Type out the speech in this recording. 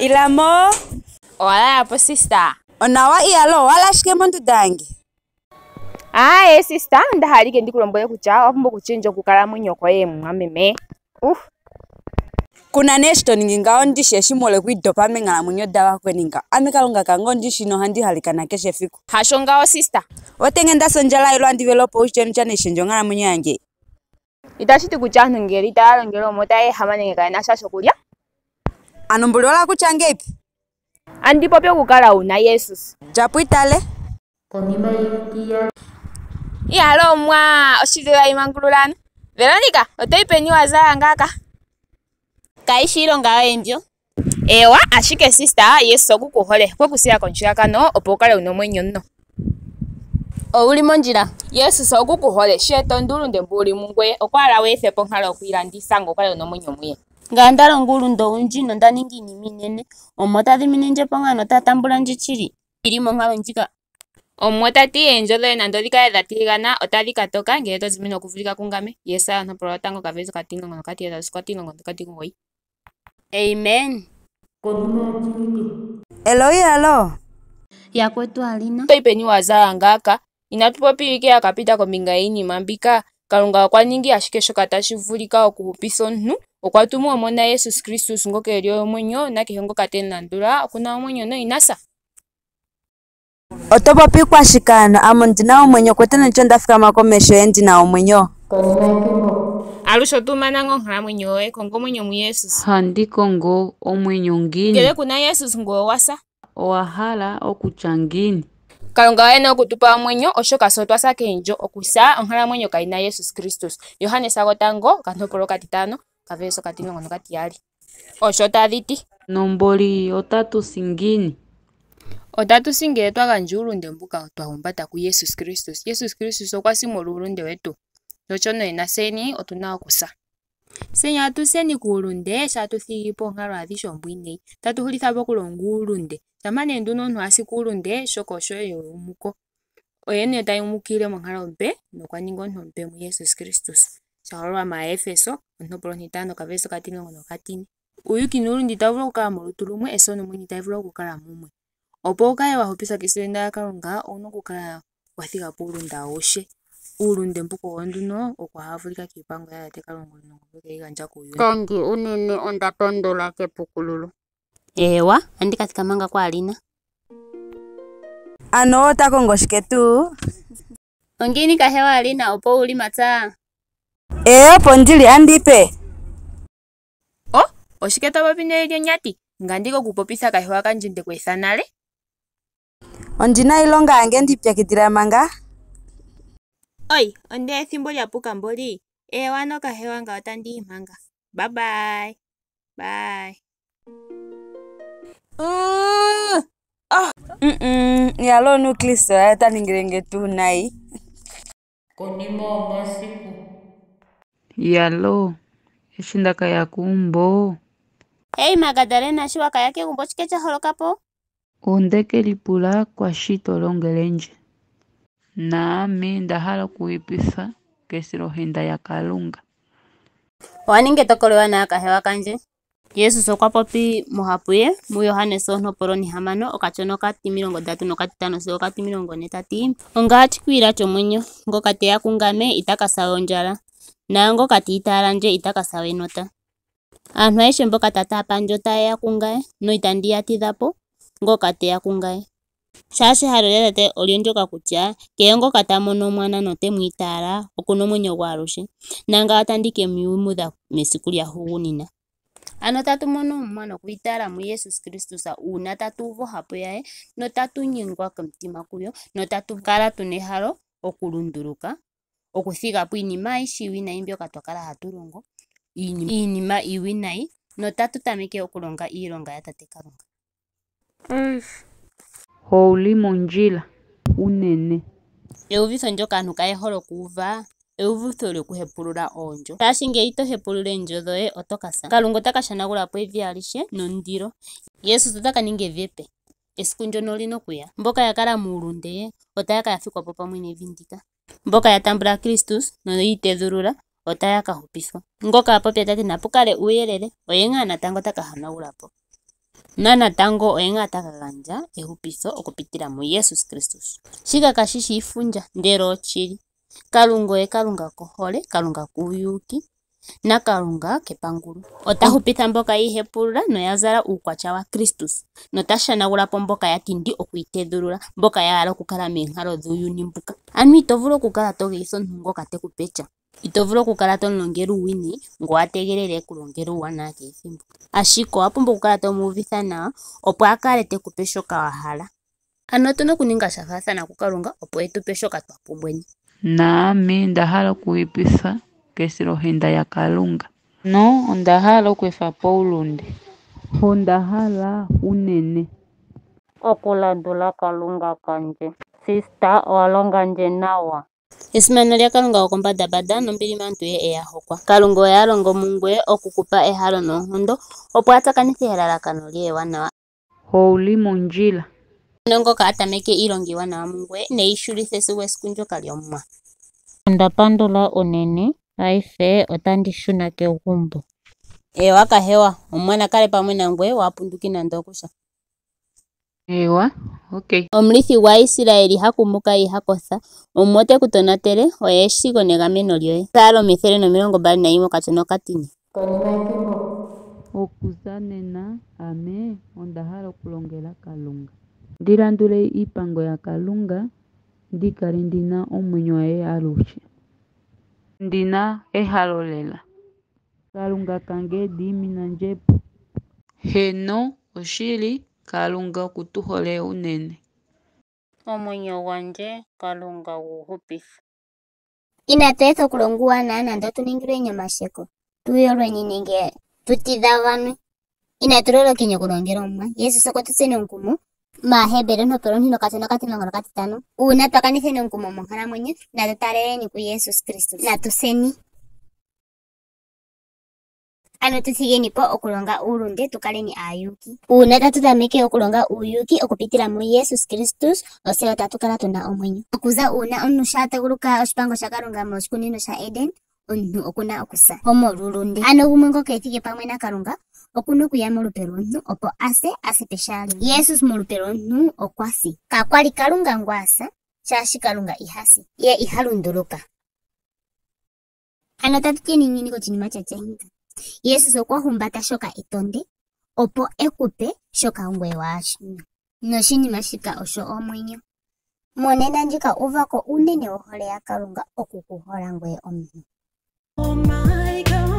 Ilamo. Wala hapo sister. Onawa iyalo wala shike muntu dangi. Sister ndahalike ndikulomboye kucha wapumbo kuchinja kukala munyoko ye mwameme. Kuna nesto ningingao ndishe shimole kuidopame ngala munyo dawa kweninga. Amikalunga kango ndishino handi halika na keshe fiku. Hashongao sister. Watengenda sonjala ilo andivelopo ushitenu chane shenjo ngala munyo yange. Itashiti kuchanu ngeri italo ngero motaye hamane ngaka na shasho kulya. Anumbuli wala kuchange ipi? Andi popyo kukala una Jesus. Japu itale. Konima yukia. Iyalo mwa oshidila imangululana. Veronica, otoipeni wazala ngaka. Kaishiro ngawe embyo. Ewa, ashike sister, Yesu okukuhole. Kwe kusiya konchira kano, opo ukale unomwenyo nno. Owuli monjira. Yesu so okukuhole. Sheto ndulunde mbuli mungwe. Okwala wethepo nkala okwilandisa ngo ukale unomwenyo muye. Ngandalo ngulundo unjino ndaningi ni minene. Omota dhiminenje pongano tatambula njichiri. Ilimo nkalo njika. Omotati enjo dhoye nando dhikale dhatiligana otadhi katoka ngele tozimino okuvulika kungame. Yesaya nopolo tango kavezo katinongo nokati ya katinongo nokati kungoyi. Amen. Konima yukia. Eloi alo. Ya kwetu alina. Toipeni wazala ngaka. Inatupopilike akapita kombinga yinima mbika. Kalunga okwaningi ashike shoka tashivulika okuhupisa omuntu. Okwatumu omona Yesus Kristus ngoka eli omwenyo nakehe ngoka temulandula okuna omwenyo no inasa. Otopopi kwa shikana amo ndina omwenyo kwetene ncho ndafika makomesho endina omwenyo. Konima yukia. Alusho tumanango nkhalamwenyo yoye kongo omwenyo mu Yesus. Handi kongo omwenyo ngini. Ngele kuna Yesus ngo wasa. Owahala okuchangini. Kalunga wena okutupa omwenyo oshoka so twasa kenjo okusa onkalamwenyo kaina Yesus Kristus. Yohane sagotango kantopolo katitano kaveso katinongo nokatiyali. Osho tadhiti. Nomboli otatu singini. Otatu singile twagandja uulunde mbuka twahumbata ku Yesus Kristus. Yesus Kristus okwasimula uulunde wetu. Nochono ena seni otuna okusa. Senya atuseni kuulunde shatu thigipo nkalo adhisho ombwinei. Tatu hulithapo kulonga uulunde. Tamane nduno omuntu asi kuulunde shoko oshoye umuko. Oyene tayi umukile monkalo mpe nokwaninga omuntu mpe mu Yesus Kristus. Shaholwa Maefeso 5:5 kaveso katinongo nokatine. Uyuki nuulundi tavula okukala molutu lumwe eso nomwenyo tavula okukala mumwe. Opo ukale wahupisa kisilenda ya Kalunga owuna okukala wathigapo uulunde awushe. Uulunde mbuka wonduno okwahavulika kiipango ya tate Kalunga nongombe igandja kuuyuni. Kangi unene ondatondola kepukululo. Ewa, andikathika manga kwa alina. Ano otakongo shiketu. Ongini kahewa alina opo uli matsa. Opo ndili andipe. Oshiketa popine ilyo nyati. Ngandiko kupopitha kahewa kanjinde kwethanale. Ondina ilonga ange ndipyakitila manga. Oi, onde ethimbo lyapuka mboli. Wano kahewa nga otandi imanga. Bye bye. Bye. Yalo nuklisto ya taningirenge tu nai. Konima omasiku. Yalo. Eshindaka ya kumbo. Hey Magdalena shiwaka yake gumbo chikecha holokapo. Ondeke lipula kwa shito longelenje. Nami ndahala kuipisa kesiro henda ya Kalunga. Waninge tokolewa na kahewa kanje. Yesus okwapopi muhapuye mu Yohane 5:6 okachono kati 35 sigo kati 43 onga chikwila chomwenyo ngoka teya kungame itakasawe ondjala nango kati italanje itakasawe enota. Aantu ayehe mboka tatapandjo tayeya kungaye no itandi yatidhapo ngoka teya kungaye. Shaashi halo tate olionjoka kutya kehe ngoka tamono omwana notemwitala okuna omwenyo gwalushe nanga atandike myumudha mesiku lya hugunina. Ano tatu mono omwana okwiitala mu Yesus Kristus uuna tatu uvo hapo yaye no tatu nyengwa komutima kuyo no tatu kala tunehalo okulunduluka okuthigapo iinima ayihe iiwinayi mbyoka twakala hatu longo iinima iiwinayi no tatu tameke okulonga iilonga ya tate Kalunga. Houli monjila unene. Euvitho njoka aantu kayehole okuuva euvitho lyokuhepulula oondjo. Shaashi ngele ito hepulula oondjo dhoye otokasa. Kalunga otaka shanagulapo evi alishe nondilo. Yesus otaka ninga evi epe. Esiku ndyono olina okuya. Mboka yakala muulunde otaya kayafikwapo pamwe nevi ndika. Mboka yatambula Kristus no yiitedhulula otaya kahupithwa. Ngoka apopya tati napukale uuyelele oye ngaa natango taka hanagulapo. natango oyenga takagandja ehupitho okupitila mu Jesus Kristus. Shika kashishi ifundja ndele ochili. Kalunga oye Kalunga kohole, Kalunga kuuyuki na Kalunga kepangulu. Otahupitha mboka yihepulula noya zala uukwatya wa Kristus. Notashanagulapo mboka yatindi okwiitedhulula, mboka yahala okukala meenkalo dhuuyuni mbuka. Anu ito vulu okukala togeitha omuntu ngoka tekupetya. Ito vulu okukala tomulongela uuwinayi ngo wategelele ekulongele uuwanawa kehe ethimbo. Ashike owapumbwa okukala tomuuvitha nawa opo akale tekupe shoka wahala. Ano otuna okuninga shafaathana ku Kalunga opo etupe shoka twapumbweni. Nami ndahala okuipitha kesilohenda ya Kalunga. No ondahala okwefapo ulunde. Ondahala unene. Okulandula Kalunga kanje. Sista walongandje nawa. Esimano lya Kalunga okombandambanda nombili maantu ye eya hokwa. Kalunga oya longo mungwe okukupa ehalo noonkondo opo atsakanithe elalakano lye ewanawa. Houli mondjila. Ngoka atameke iilonga iwanawa mungwe neishulithe sigo esiku ndyoka lyOmuwa. Ondapandula unene, paife otandi shuna kegumbo. Ewa kahewa, omwana kale pamwe nangwe waapunduki nando okusha. Ewa, okay. Omulithi gwa Isiraeli hakumuka ihakotha, omote kutonatele oye shigo negameno lyoye. Psalm 121 okatono okatine. Okuza nena, ame ondahala okulongela Kalunga. Ndilandule iipango ya Kalunga, ndikale ndina omwenyo waye alushe. Ndina ehalo lela. Kalunga kange dimina njepo. Heno oshili Kalunga kutuhole unene. Omwenyo gwanje Kalunga guhupitha. Inatwetha okulonguwa nando tuningilwe enyomasheko. Tuyolweni nenge tutidhaganwe. Inatulolokenye okulongela Omuwa. Yesu soko tutsene omukumo. Mahebele nopeloni nokatono okatimulongo nokatitano. Uuna twakanitheni omukumo monkalamwenyo natutaleleni ku Jesus Kristus. Natuseni. Ano tuthigenipo okulonga uulunde tukaleni aayuki. Uuna tatutameke okulonga uuyuki okupitila mu Jesus Kristus, ose otatukala tuna omwenyo. Okuza uuna omuntu sha teguluka oshipango sha Kalunga moshikunino sha Eden, omuntu okuna okusa omolulunde. Ano gumwe ngoka ethike pamwe na Kalunga okuna okuya molupe lwomuntu opo ase peshaali. Jesus molupe lwomuntu okwasi. Kakwali Kalunga ngwasa, shaashi Kalunga ihasi. Ye ihalunduluka. Ano tatutye nini kochinima chachahinga. Yesu okwa humbata shoka itonde opo ekupe shoka ongwe waashino. Noshinima shika osho omwenyo. Monena ndjika uvako unene ohole ya Kalunga okukuhola ngwe omuntu. Oh my God.